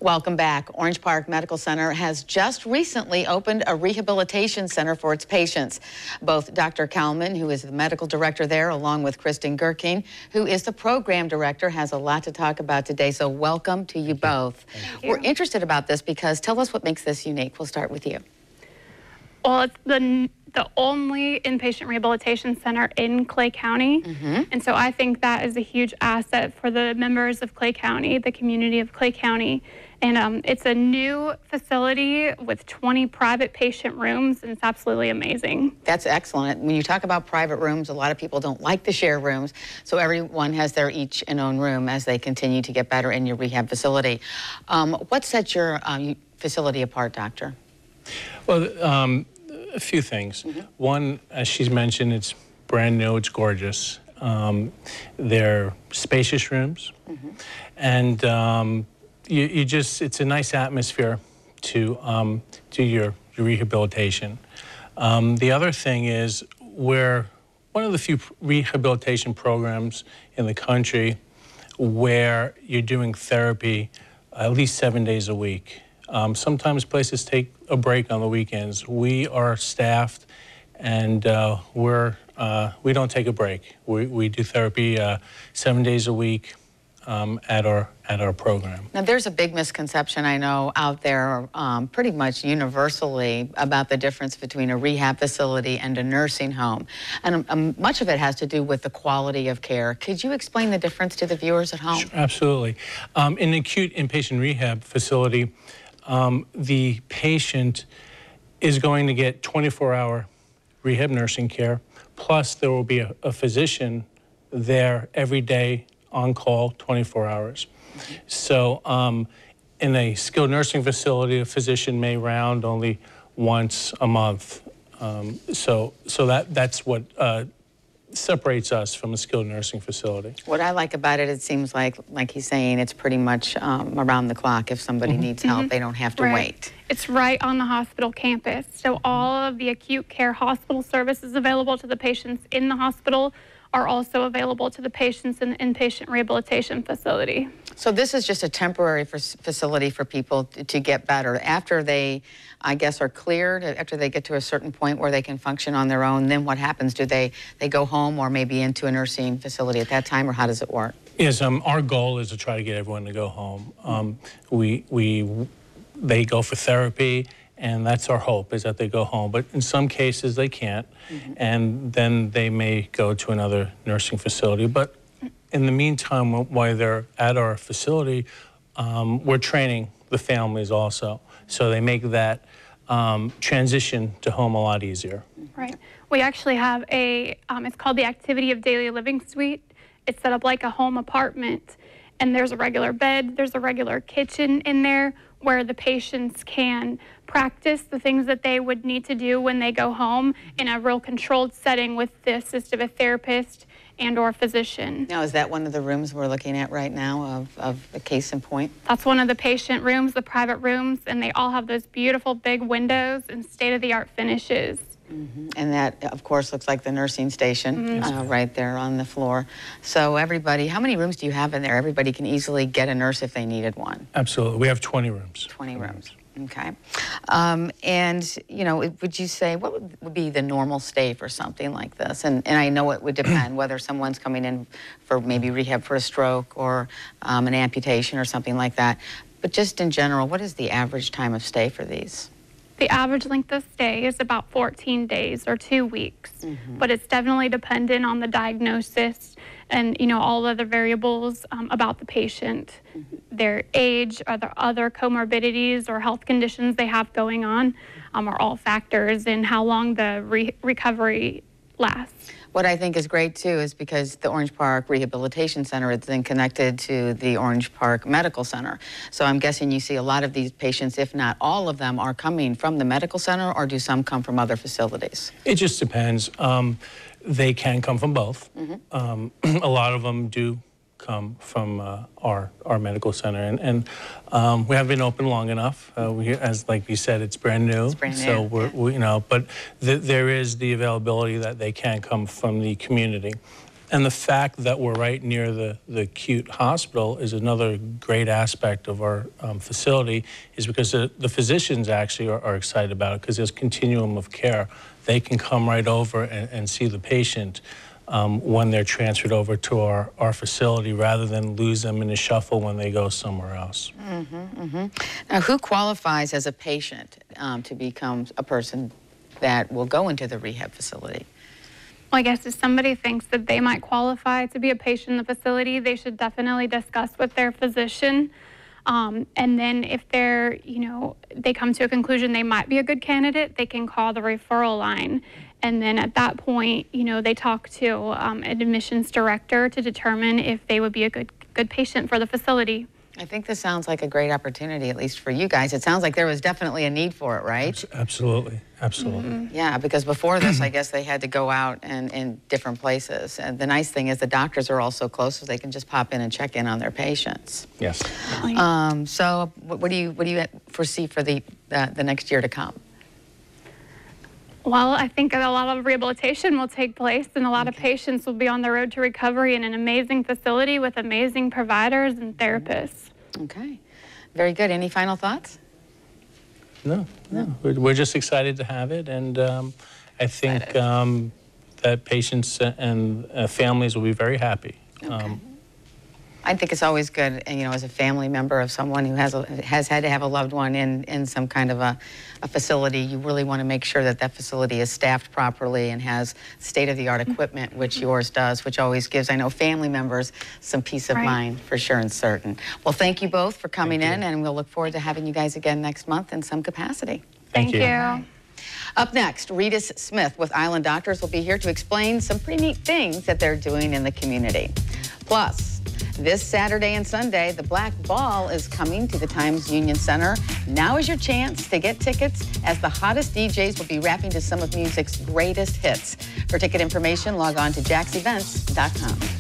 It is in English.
Welcome back. Orange Park Medical Center has just recently opened a rehabilitation center for its patients. Both Dr. Kalman, who is the medical director there, along with Kristen Gurking, who is the program director, has a lot to talk about today. So welcome to you both. We're interested about this because tell us what makes this unique. We'll start with you. Well, it's the only inpatient rehabilitation center in Clay County. And so I think that is a huge asset for the members of Clay County, the community of Clay County. And it's a new facility with 20 private patient rooms, and it's absolutely amazing. That's excellent. When you talk about private rooms, a lot of people don't like to share rooms, so everyone has their each and own room as they continue to get better in your rehab facility. What sets your facility apart, Doctor? Well, a few things. One, as she's mentioned, it's brand new, it's gorgeous. They're spacious rooms, and it's a nice atmosphere to do your rehabilitation. The other thing is we're one of the few rehabilitation programs in the country where you're doing therapy at least 7 days a week. Sometimes places take a break on the weekends. We are staffed, and we don't take a break. We do therapy 7 days a week at our program. Now, there's a big misconception I know out there pretty much universally about the difference between a rehab facility and a nursing home. And much of it has to do with the quality of care. Could you explain the difference to the viewers at home? Sure, absolutely. In an acute inpatient rehab facility, the patient is going to get 24-hour rehab nursing care, plus there will be a physician there every day on call 24 hours. So in a skilled nursing facility, a physician may round only once a month. So that's what separates us from a skilled nursing facility. What I like about it, it seems like he's saying, it's pretty much around the clock. If somebody needs help, they don't have to wait. It's right on the hospital campus. So all of the acute care hospital services available to the patients in the hospital are also available to the patients in the inpatient rehabilitation facility. So this is just a temporary facility for people to get better. After they, I guess, are cleared, after they get to a certain point where they can function on their own, then what happens? Do they go home or maybe into a nursing facility at that time, or how does it work? Yes, our goal is to try to get everyone to go home. They go for therapy, and that's our hope, is that they go home. But in some cases, they can't, and then they may go to another nursing facility. But in the meantime, while they're at our facility, we're training the families also. So they make that transition to home a lot easier. Right. We actually have it's called the Activity of Daily Living Suite. It's set up like a home apartment, and there's a regular bed, there's a regular kitchen in there where the patients can practice the things that they would need to do when they go home in a real controlled setting with the assist of a therapist and or physician. Now, is that one of the rooms we're looking at right now of the case in point? That's one of the patient rooms, the private rooms, and they all have those beautiful big windows and state-of-the-art finishes. And that, of course, looks like the nursing station right there on the floor. So everybody, how many rooms do you have in there? Everybody can easily get a nurse if they needed one. Absolutely. We have 20 rooms. 20 rooms. Okay. And, you know, would you say, what would be the normal stay for something like this? And I know it would depend whether someone's coming in for maybe rehab for a stroke or an amputation or something like that. But just in general, what is the average time of stay for these? The average length of stay is about 14 days or 2 weeks, but it's definitely dependent on the diagnosis and, you know, all other variables about the patient, their age, other comorbidities or health conditions they have going on are all factors in how long the recovery lasts. What I think is great, too, is because the Orange Park Rehabilitation Center is then connected to the Orange Park Medical Center. So I'm guessing you see a lot of these patients, if not all of them, are coming from the medical center, or do some come from other facilities? It just depends. They can come from both. A lot of them do come from our medical center, and we haven't been open long enough. As like you said, it's brand new. It's brand new. So we, you know, but there is the availability that they can come from the community. And the fact that we're right near the acute hospital is another great aspect of our facility, is because the physicians actually are excited about it, because there's continuum of care. They can come right over and see the patient when they're transferred over to our facility, rather than lose them in a shuffle when they go somewhere else. Now, who qualifies as a patient to become a person that will go into the rehab facility? Well, I guess if somebody thinks that they might qualify to be a patient in the facility, they should definitely discuss with their physician. And then if they're, they come to a conclusion they might be a good candidate, they can call the referral line. And then at that point, they talk to an admissions director to determine if they would be a good patient for the facility. I think this sounds like a great opportunity, at least for you guys. It sounds like there was definitely a need for it, right? Absolutely, absolutely. Yeah, because before this, I guess they had to go out and in different places. And the nice thing is the doctors are all so close, so they can just pop in and check in on their patients. Yes. So what do you foresee for the next year to come? Well, I think a lot of rehabilitation will take place, and a lot of patients will be on the road to recovery in an amazing facility with amazing providers and therapists. Okay. Very good. Any final thoughts? No. We're just excited to have it, and I think that patients and families will be very happy. Okay. I think it's always good, as a family member of someone who has had to have a loved one in some kind of a facility, you really want to make sure that that facility is staffed properly and has state-of-the-art equipment, which yours does, which always gives, I know, family members some peace of mind, for sure and certain. Well, thank you both for coming in, and we'll look forward to having you guys again next month in some capacity. Thank you. Up next, Rita Smith with Island Doctors will be here to explain some pretty neat things that they're doing in the community. Plus, this Saturday and Sunday, the Black Ball is coming to the Times Union Center. Now is your chance to get tickets, as the hottest DJs will be rapping to some of music's greatest hits. For ticket information, log on to jaxevents.com.